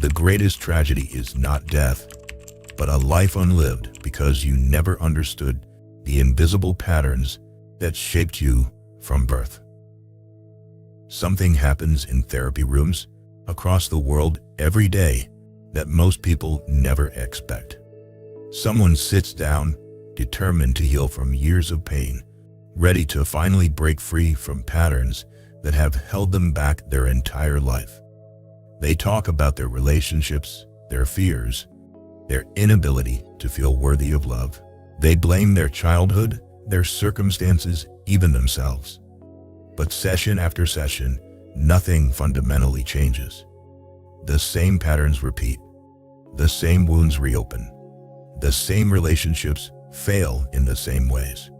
The greatest tragedy is not death, but a life unlived because you never understood the invisible patterns that shaped you from birth. Something happens in therapy rooms across the world every day that most people never expect. Someone sits down, determined to heal from years of pain, ready to finally break free from patterns that have held them back their entire life. They talk about their relationships, their fears, their inability to feel worthy of love. They blame their childhood, their circumstances, even themselves. But session after session, nothing fundamentally changes. The same patterns repeat. The same wounds reopen. The same relationships fail in the same ways.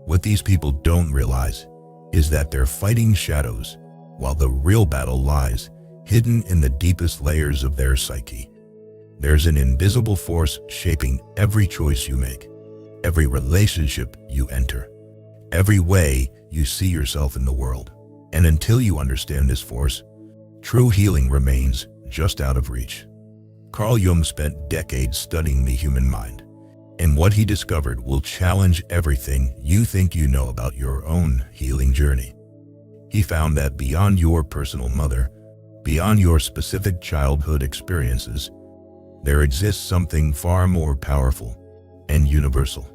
What these people don't realize is that they're fighting shadows, while the real battle lies hidden in the deepest layers of their psyche. There's an invisible force shaping every choice you make, every relationship you enter, every way you see yourself in the world. And until you understand this force, true healing remains just out of reach. Carl Jung spent decades studying the human mind, and what he discovered will challenge everything you think you know about your own healing journey. He found that beyond your personal mother, beyond your specific childhood experiences, there exists something far more powerful and universal.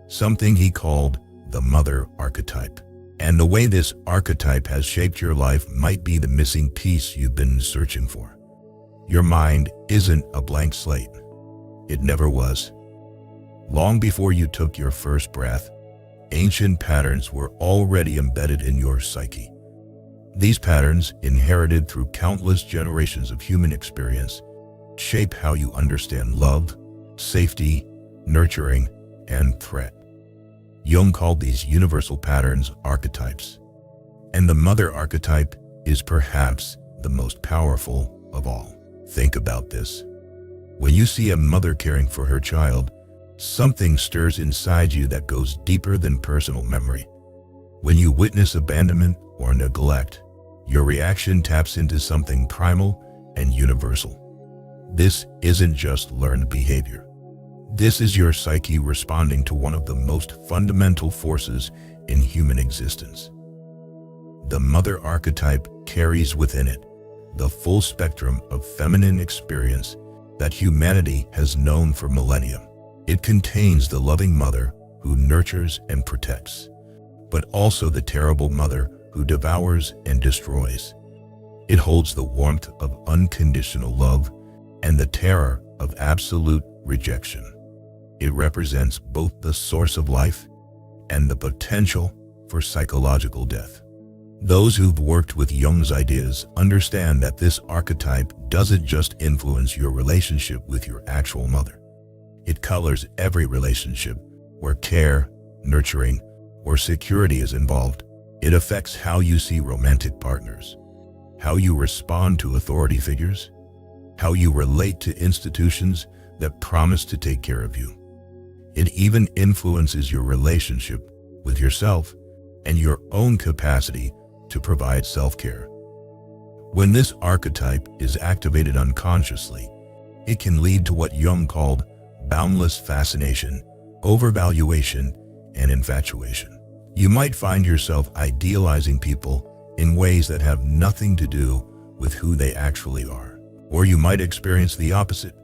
Something he called the Mother Archetype. And the way this archetype has shaped your life might be the missing piece you've been searching for. Your mind isn't a blank slate. It never was. Long before you took your first breath, ancient patterns were already embedded in your psyche. These patterns, inherited through countless generations of human experience, shape how you understand love, safety, nurturing, and threat. Jung called these universal patterns archetypes, and the Mother Archetype is perhaps the most powerful of all. Think about this. When you see a mother caring for her child, something stirs inside you that goes deeper than personal memory. When you witness abandonment or neglect, your reaction taps into something primal and universal. This isn't just learned behavior. This is your psyche responding to one of the most fundamental forces in human existence. The Mother Archetype carries within it the full spectrum of feminine experience that humanity has known for millennia. It contains the loving mother who nurtures and protects, but also the terrible mother who devours and destroys. It holds the warmth of unconditional love and the terror of absolute rejection. It represents both the source of life and the potential for psychological death. Those who've worked with Jung's ideas understand that this archetype doesn't just influence your relationship with your actual mother. It colors every relationship where care, nurturing, or security is involved. It affects how you see romantic partners, how you respond to authority figures, how you relate to institutions that promise to take care of you. It even influences your relationship with yourself and your own capacity to provide self-care. When this archetype is activated unconsciously, it can lead to what Jung called boundless fascination, overvaluation, and infatuation. You might find yourself idealizing people in ways that have nothing to do with who they actually are. Or you might experience the opposite: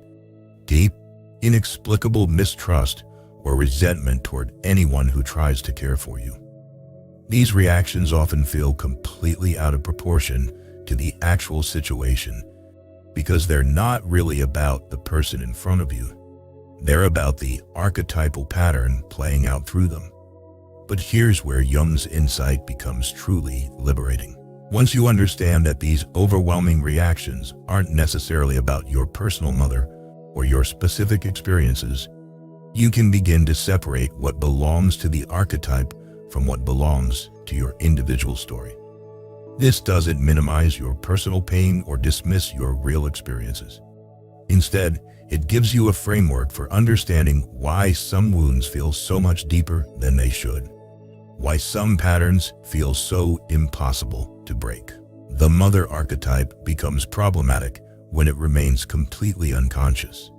deep, inexplicable mistrust or resentment toward anyone who tries to care for you. These reactions often feel completely out of proportion to the actual situation because they're not really about the person in front of you. They're about the archetypal pattern playing out through them. But here's where Jung's insight becomes truly liberating. Once you understand that these overwhelming reactions aren't necessarily about your personal mother or your specific experiences, you can begin to separate what belongs to the archetype from what belongs to your individual story. This doesn't minimize your personal pain or dismiss your real experiences. Instead, it gives you a framework for understanding why some wounds feel so much deeper than they should, why some patterns feel so impossible to break. The Mother Archetype becomes problematic when it remains completely unconscious.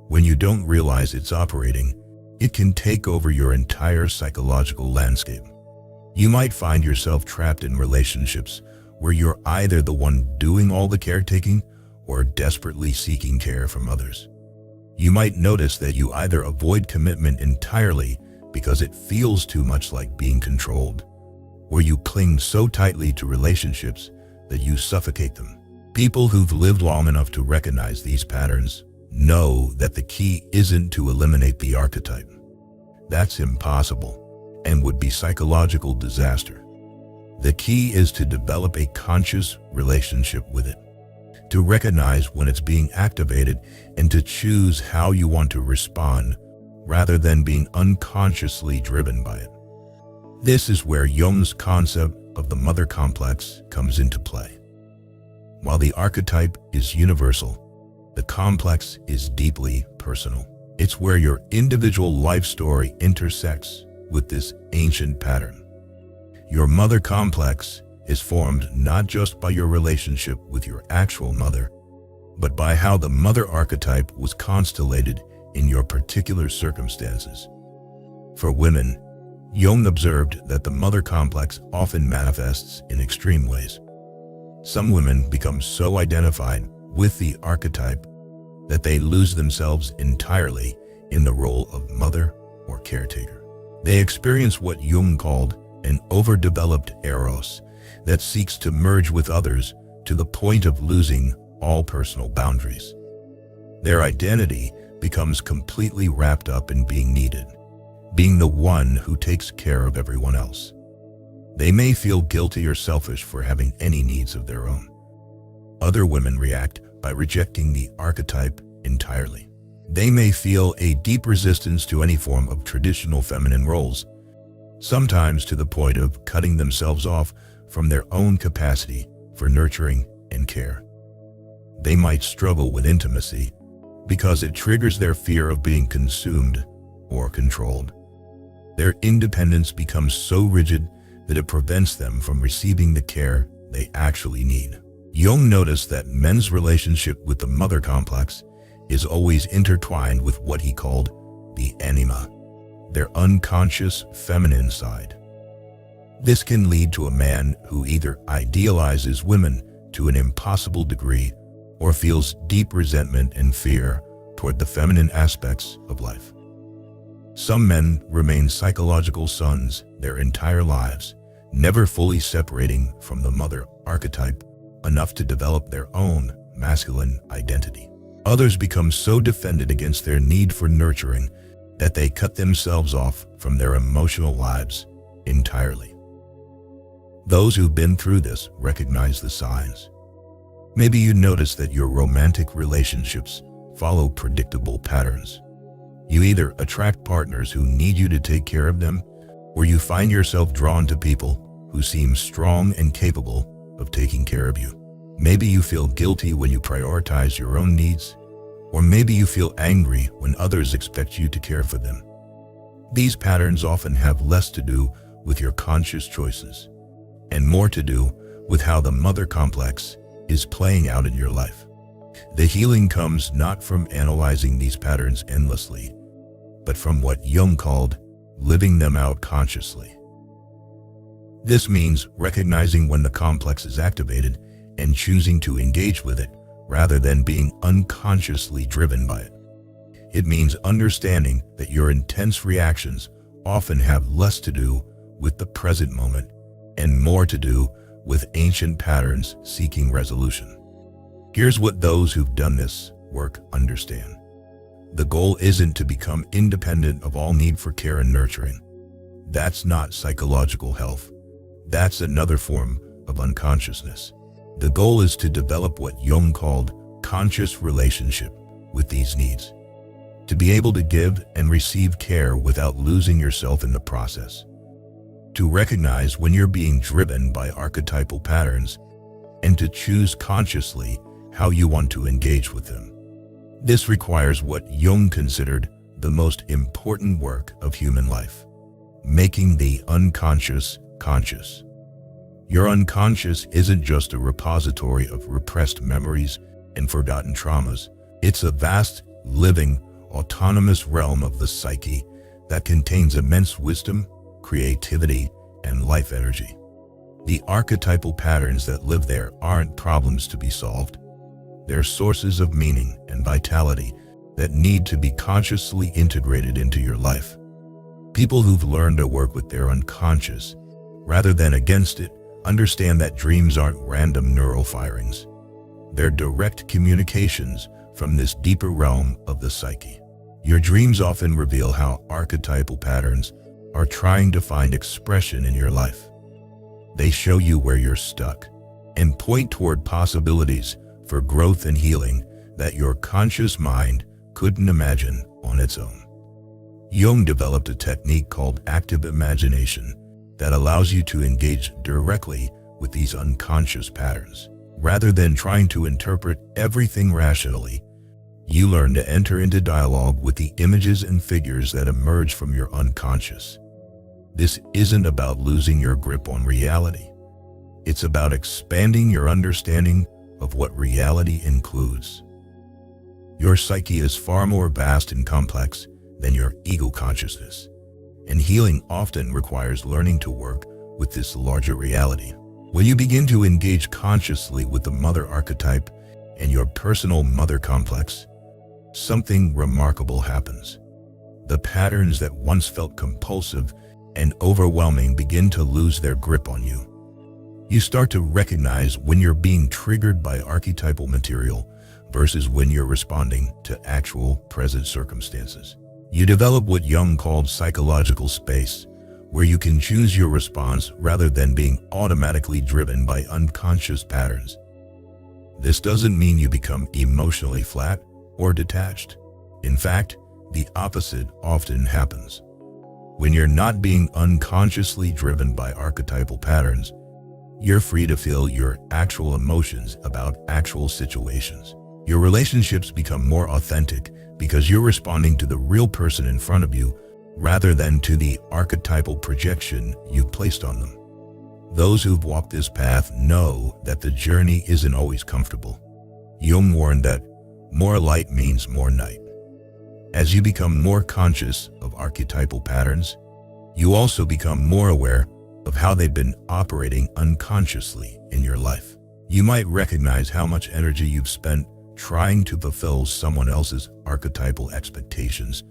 When you don't realize it's operating, it can take over your entire psychological landscape. You might find yourself trapped in relationships where you're either the one doing all the caretaking or desperately seeking care from others. You might notice that you either avoid commitment entirely because it feels too much like being controlled, or you cling so tightly to relationships that you suffocate them. People who've lived long enough to recognize these patterns know that the key isn't to eliminate the archetype. That's impossible and would be psychological disaster. The key is to develop a conscious relationship with it, to recognize when it's being activated and to choose how you want to respond rather than being unconsciously driven by it. This is where Jung's concept of the mother complex comes into play. While the archetype is universal, the complex is deeply personal. It's where your individual life story intersects with this ancient pattern. Your mother complex is formed not just by your relationship with your actual mother, but by how the mother archetype was constellated in your particular circumstances. For women, Jung observed that the mother complex often manifests in extreme ways. Some women become so identified with the archetype that they lose themselves entirely in the role of mother or caretaker. They experience what Jung called an overdeveloped eros that seeks to merge with others to the point of losing all personal boundaries. Their identity becomes completely wrapped up in being needed, being the one who takes care of everyone else. They may feel guilty or selfish for having any needs of their own. Other women react by rejecting the archetype entirely. They may feel a deep resistance to any form of traditional feminine roles, sometimes to the point of cutting themselves off from their own capacity for nurturing and care. They might struggle with intimacy because it triggers their fear of being consumed or controlled. Their independence becomes so rigid that it prevents them from receiving the care they actually need. Jung noticed that men's relationship with the mother complex is always intertwined with what he called the anima, their unconscious feminine side. This can lead to a man who either idealizes women to an impossible degree or feels deep resentment and fear toward the feminine aspects of life. Some men remain psychological sons their entire lives, never fully separating from the mother archetype enough to develop their own masculine identity. Others become so defended against their need for nurturing that they cut themselves off from their emotional lives entirely. Those who've been through this recognize the signs. Maybe you notice that your romantic relationships follow predictable patterns. You either attract partners who need you to take care of them, or you find yourself drawn to people who seem strong and capable of taking care of you. Maybe you feel guilty when you prioritize your own needs, or maybe you feel angry when others expect you to care for them. These patterns often have less to do with your conscious choices and more to do with how the mother complex is playing out in your life. The healing comes not from analyzing these patterns endlessly, but from what Jung called living them out consciously. This means recognizing when the complex is activated and choosing to engage with it rather than being unconsciously driven by it. It means understanding that your intense reactions often have less to do with the present moment and more to do with ancient patterns seeking resolution. Here's what those who've done this work understand. The goal isn't to become independent of all need for care and nurturing. That's not psychological health. That's another form of unconsciousness. The goal is to develop what Jung called conscious relationship with these needs, to be able to give and receive care without losing yourself in the process, to recognize when you're being driven by archetypal patterns, and to choose consciously how you want to engage with them. This requires what Jung considered the most important work of human life, making the unconscious conscious. Your unconscious isn't just a repository of repressed memories and forgotten traumas. It's a vast, living, autonomous realm of the psyche that contains immense wisdom, creativity, and life energy. The archetypal patterns that live there aren't problems to be solved. They're sources of meaning and vitality that need to be consciously integrated into your life. People who've learned to work with their unconscious, rather than against it, understand that dreams aren't random neural firings. They're direct communications from this deeper realm of the psyche. Your dreams often reveal how archetypal patterns are trying to find expression in your life. They show you where you're stuck and point toward possibilities for growth and healing that your conscious mind couldn't imagine on its own. Jung developed a technique called active imagination that allows you to engage directly with these unconscious patterns. Rather than trying to interpret everything rationally, you learn to enter into dialogue with the images and figures that emerge from your unconscious. This isn't about losing your grip on reality. It's about expanding your understanding of what reality includes. Your psyche is far more vast and complex than your ego consciousness, and healing often requires learning to work with this larger reality. When you begin to engage consciously with the Mother Archetype and your personal mother complex, something remarkable happens. The patterns that once felt compulsive and overwhelming begin to lose their grip on you. You start to recognize when you're being triggered by archetypal material versus when you're responding to actual present circumstances. You develop what Jung called psychological space, where you can choose your response rather than being automatically driven by unconscious patterns. This doesn't mean you become emotionally flat or detached. In fact, the opposite often happens. When you're not being unconsciously driven by archetypal patterns, you're free to feel your actual emotions about actual situations. Your relationships become more authentic because you're responding to the real person in front of you rather than to the archetypal projection you've placed on them. Those who've walked this path know that the journey isn't always comfortable. Jung warned that more light means more night. As you become more conscious of archetypal patterns, you also become more aware of how they've been operating unconsciously in your life. You might recognize how much energy you've spent trying to fulfill someone else's archetypal expectations,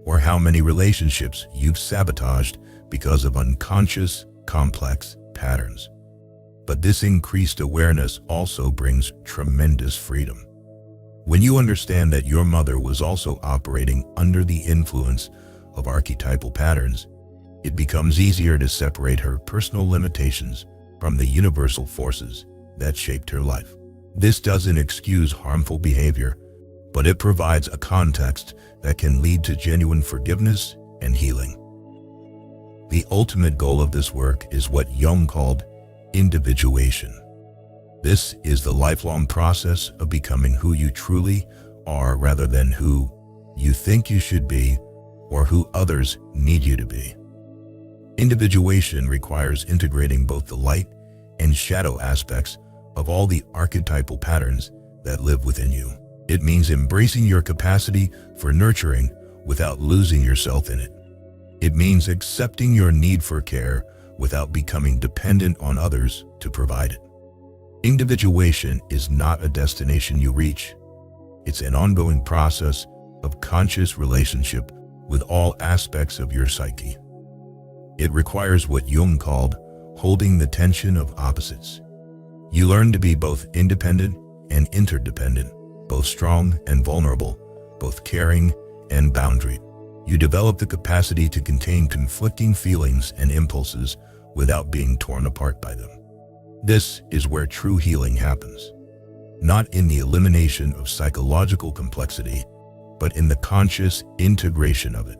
or how many relationships you've sabotaged because of unconscious, complex patterns. But this increased awareness also brings tremendous freedom. When you understand that your mother was also operating under the influence of archetypal patterns, it becomes easier to separate her personal limitations from the universal forces that shaped her life. This doesn't excuse harmful behavior, but it provides a context that can lead to genuine forgiveness and healing. The ultimate goal of this work is what Jung called individuation. This is the lifelong process of becoming who you truly are rather than who you think you should be or who others need you to be. Individuation requires integrating both the light and shadow aspects of all the archetypal patterns that live within you. It means embracing your capacity for nurturing without losing yourself in it. It means accepting your need for care without becoming dependent on others to provide it. Individuation is not a destination you reach. It's an ongoing process of conscious relationship with all aspects of your psyche. It requires what Jung called holding the tension of opposites. You learn to be both independent and interdependent, both strong and vulnerable, both caring and boundaried. You develop the capacity to contain conflicting feelings and impulses without being torn apart by them. This is where true healing happens, not in the elimination of psychological complexity, but in the conscious integration of it.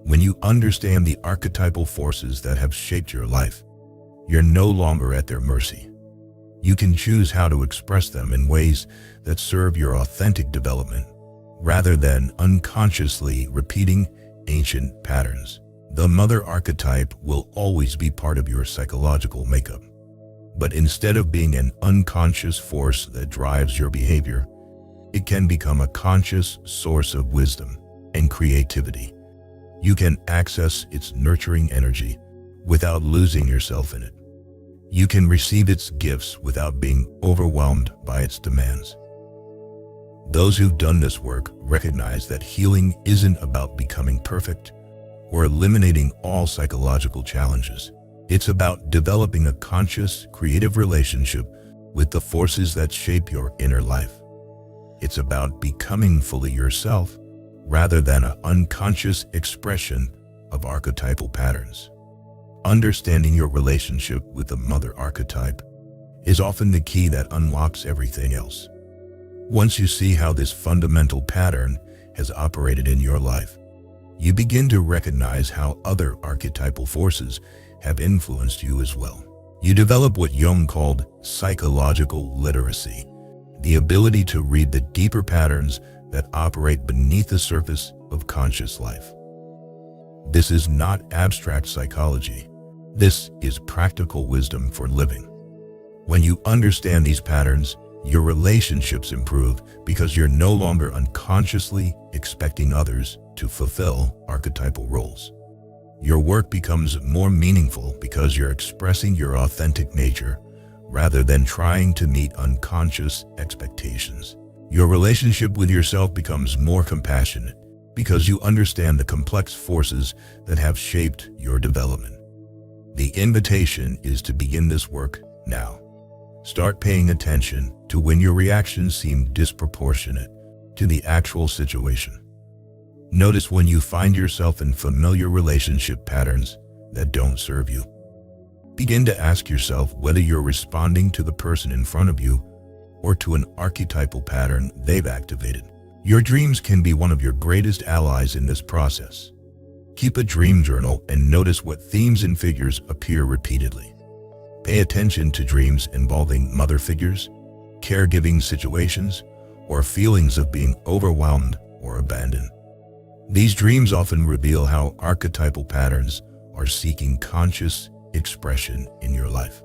When you understand the archetypal forces that have shaped your life, you're no longer at their mercy. You can choose how to express them in ways that serve your authentic development, rather than unconsciously repeating ancient patterns. The Mother Archetype will always be part of your psychological makeup. But instead of being an unconscious force that drives your behavior, it can become a conscious source of wisdom and creativity. You can access its nurturing energy without losing yourself in it. You can receive its gifts without being overwhelmed by its demands. Those who've done this work recognize that healing isn't about becoming perfect or eliminating all psychological challenges. It's about developing a conscious, creative relationship with the forces that shape your inner life. It's about becoming fully yourself rather than an unconscious expression of archetypal patterns. Understanding your relationship with the Mother Archetype is often the key that unlocks everything else. Once you see how this fundamental pattern has operated in your life, you begin to recognize how other archetypal forces have influenced you as well. You develop what Jung called psychological literacy, the ability to read the deeper patterns that operate beneath the surface of conscious life. This is not abstract psychology. This is practical wisdom for living. When you understand these patterns, your relationships improve because you're no longer unconsciously expecting others to fulfill archetypal roles. Your work becomes more meaningful because you're expressing your authentic nature rather than trying to meet unconscious expectations. Your relationship with yourself becomes more compassionate because you understand the complex forces that have shaped your development. The invitation is to begin this work now. Start paying attention to when your reactions seem disproportionate to the actual situation. Notice when you find yourself in familiar relationship patterns that don't serve you. Begin to ask yourself whether you're responding to the person in front of you or to an archetypal pattern they've activated. Your dreams can be one of your greatest allies in this process. Keep a dream journal and notice what themes and figures appear repeatedly. Pay attention to dreams involving mother figures, caregiving situations, or feelings of being overwhelmed or abandoned. These dreams often reveal how archetypal patterns are seeking conscious expression in your life.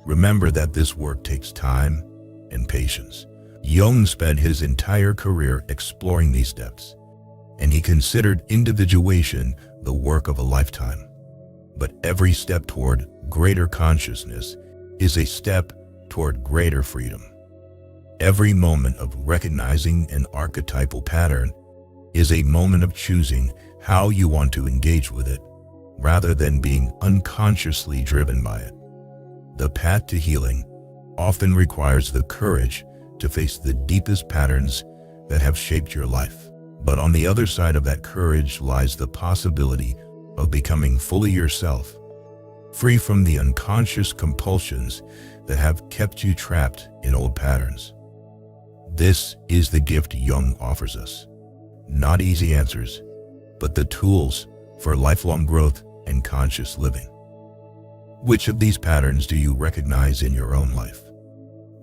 Remember that this work takes time and patience. Jung spent his entire career exploring these depths, and he considered individuation the work of a lifetime. But every step toward greater consciousness is a step toward greater freedom. Every moment of recognizing an archetypal pattern is a moment of choosing how you want to engage with it, rather than being unconsciously driven by it. The path to healing often requires the courage to face the deepest patterns that have shaped your life. But on the other side of that courage lies the possibility of becoming fully yourself, free from the unconscious compulsions that have kept you trapped in old patterns. This is the gift Jung offers us. Not easy answers, but the tools for lifelong growth and conscious living. Which of these patterns do you recognize in your own life?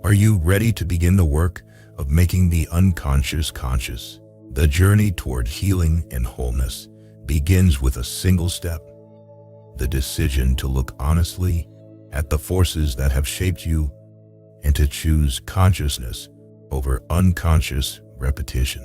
Are you ready to begin the work of making the unconscious conscious? The journey toward healing and wholeness begins with a single step: the decision to look honestly at the forces that have shaped you and to choose consciousness over unconscious repetition.